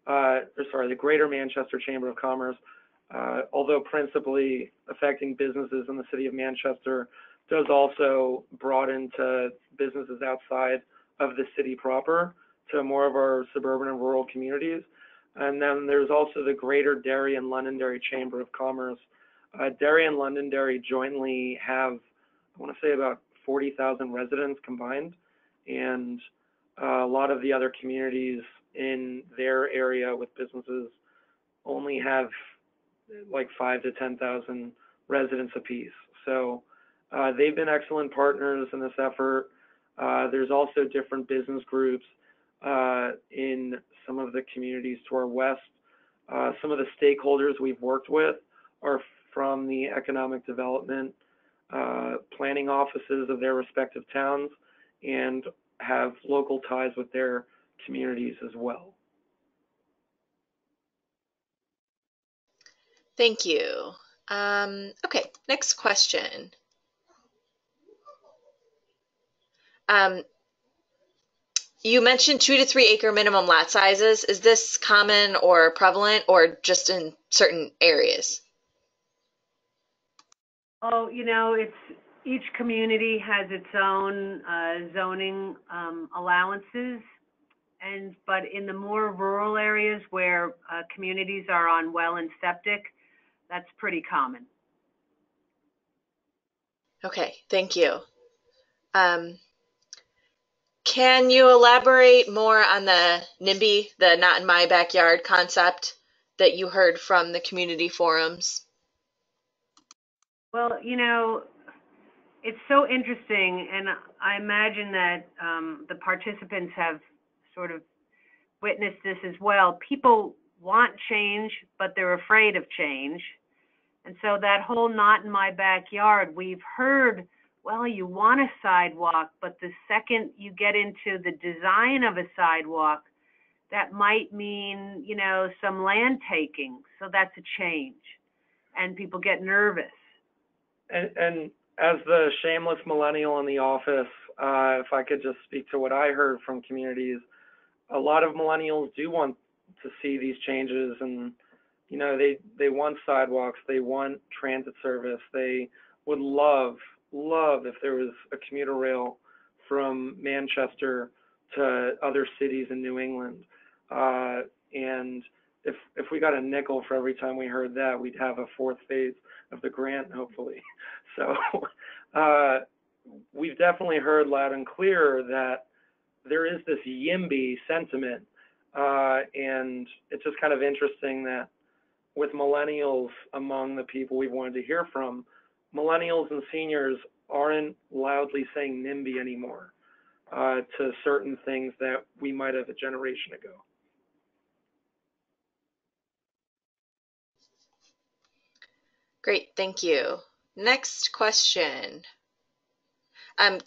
the Greater Manchester Chamber of Commerce, although principally affecting businesses in the city of Manchester, does also broaden to businesses outside of the city proper, to more of our suburban and rural communities. And then there's also the Greater Derry and Londonderry Chamber of Commerce. Derry and Londonderry jointly have, I want to say, about 40,000 residents combined, and a lot of the other communities in their area with businesses only have like 5,000 to 10,000 residents apiece. So they've been excellent partners in this effort. There's also different business groups in some of the communities to our west. Some of the stakeholders we've worked with are from the economic development planning offices of their respective towns and have local ties with their communities as well. Thank you. Okay, next question. You mentioned 2 to 3 acre minimum lot sizes. Is this common or prevalent, or just in certain areas? Oh, each community has its own zoning allowances, but in the more rural areas where communities are on well and septic, that's pretty common. Okay, thank you. Can you elaborate more on the NIMBY, the not in my backyard concept that you heard from the community forums? Well, it's so interesting, and I imagine that the participants have sort of witnessed this as well. People want change, but they're afraid of change. And so that whole not in my backyard, we've heard, well, you want a sidewalk, but the second you get into the design of a sidewalk, that might mean, some land taking. So that's a change. And people get nervous. And as the shameless millennial in the office, if I could just speak to what I heard from communities, a lot of millennials do want to see these changes, and they want sidewalks, they want transit service, they would love if there was a commuter rail from Manchester to other cities in New England. And if we got a nickel for every time we heard that, we'd have a 4th phase of the grant, hopefully. So we've definitely heard loud and clear that there is this YIMBY sentiment, and it's just kind of interesting that with millennials among the people we've wanted to hear from, millennials and seniors aren't loudly saying NIMBY anymore to certain things that we might have a generation ago. Great, thank you. Next question.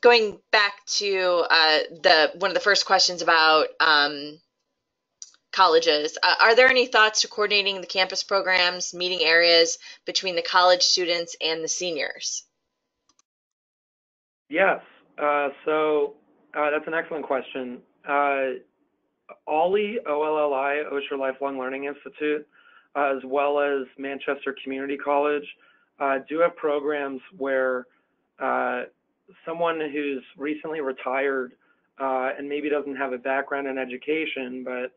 Going back to one of the first questions about colleges. Are there any thoughts to coordinating the campus programs, meeting areas between the college students and the seniors? Yes, so that's an excellent question. OLLI, O-L-L-I, Osher Lifelong Learning Institute, as well as Manchester Community College, do have programs where someone who's recently retired and maybe doesn't have a background in education, but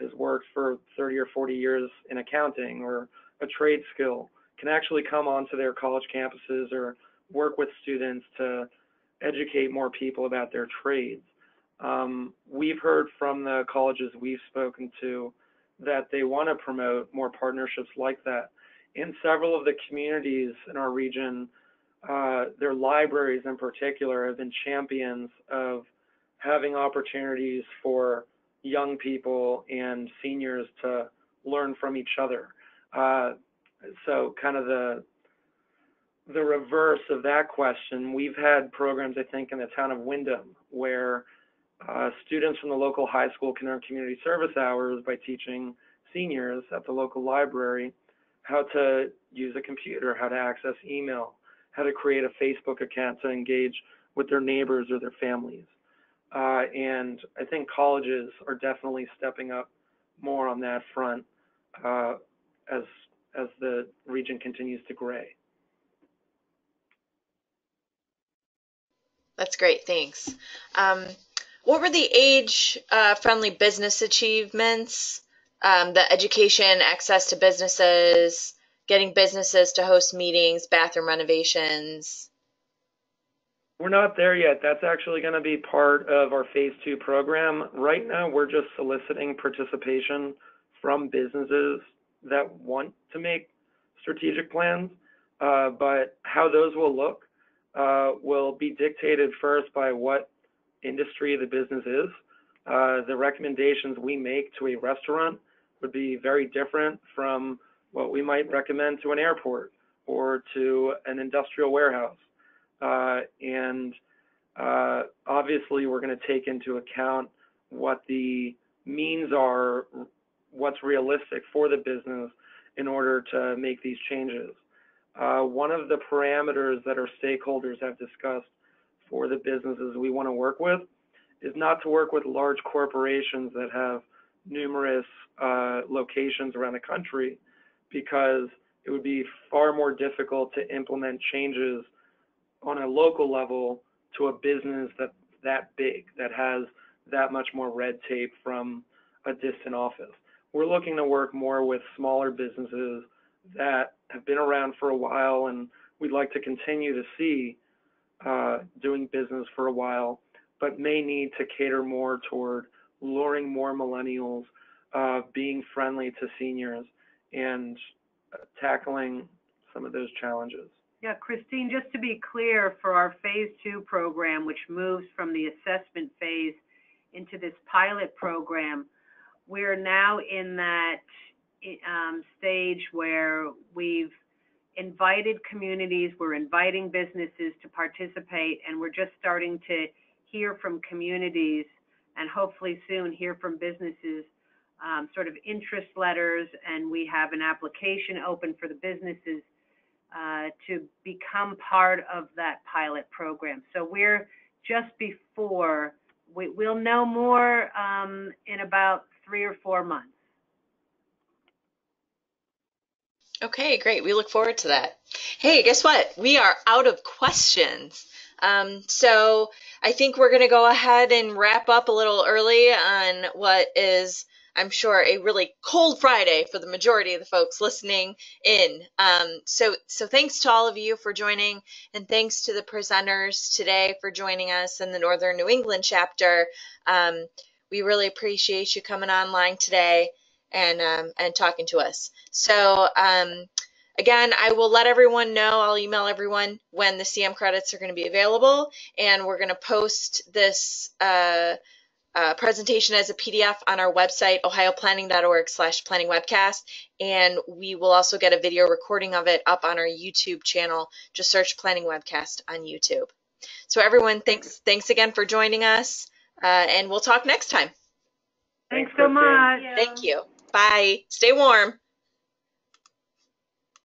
has worked for 30 or 40 years in accounting or a trade skill, can actually come onto their college campuses or work with students to educate more people about their trades. We've heard from the colleges we've spoken to that they want to promote more partnerships like that. In several of the communities in our region, their libraries in particular have been champions of having opportunities for young people and seniors to learn from each other. So kind of the reverse of that question, we've had programs, I think, in the town of Windham where students from the local high school can earn community service hours by teaching seniors at the local library how to use a computer, how to access email, how to create a Facebook account to engage with their neighbors or their families. And I think colleges are definitely stepping up more on that front as the region continues to gray. That's great, thanks. What were the age-friendly business achievements? The education, access to businesses, getting businesses to host meetings, bathroom renovations. We're not there yet. That's actually going to be part of our phase 2 program. Right now, we're just soliciting participation from businesses that want to make strategic plans, but how those will look will be dictated first by what industry the business is. The recommendations we make to a restaurant would be very different from what we might recommend to an airport or to an industrial warehouse. And obviously, we're going to take into account what the means are, what's realistic for the business in order to make these changes. One of the parameters that our stakeholders have discussed for the businesses we want to work with is not to work with large corporations that have numerous locations around the country, because it would be far more difficult to implement changes on a local level to a business that's that big, that has that much more red tape from a distant office. We're looking to work more with smaller businesses that have been around for a while, and we'd like to continue to see doing business for a while, but may need to cater more toward luring more millennials, being friendly to seniors, and tackling some of those challenges. Yeah, Christine, just to be clear, for our phase 2 program, which moves from the assessment phase into this pilot program, we're now in that stage where we've invited communities, we're inviting businesses to participate, and we're just starting to hear from communities, and hopefully soon hear from businesses, sort of interest letters, and we have an application open for the businesses to become part of that pilot program. So we're just before, we'll know more in about 3 or 4 months. Okay, great. We look forward to that. Hey, guess what? We are out of questions. So I think we're going to go ahead and wrap up a little early on what is, I'm sure, a really cold Friday for the majority of the folks listening in. So thanks to all of you for joining, and thanks to the presenters today for joining us in the Northern New England chapter. We really appreciate you coming online today and talking to us. So again, I will let everyone know, I'll email everyone when the CM credits are going to be available, and we're going to post this presentation as a PDF on our website, ohioplanning.org/planningwebcast, and we will also get a video recording of it up on our YouTube channel. Just search Planning Webcast on YouTube. So everyone, thanks again for joining us, and we'll talk next time. Thanks so much. Thank you. Bye. Stay warm.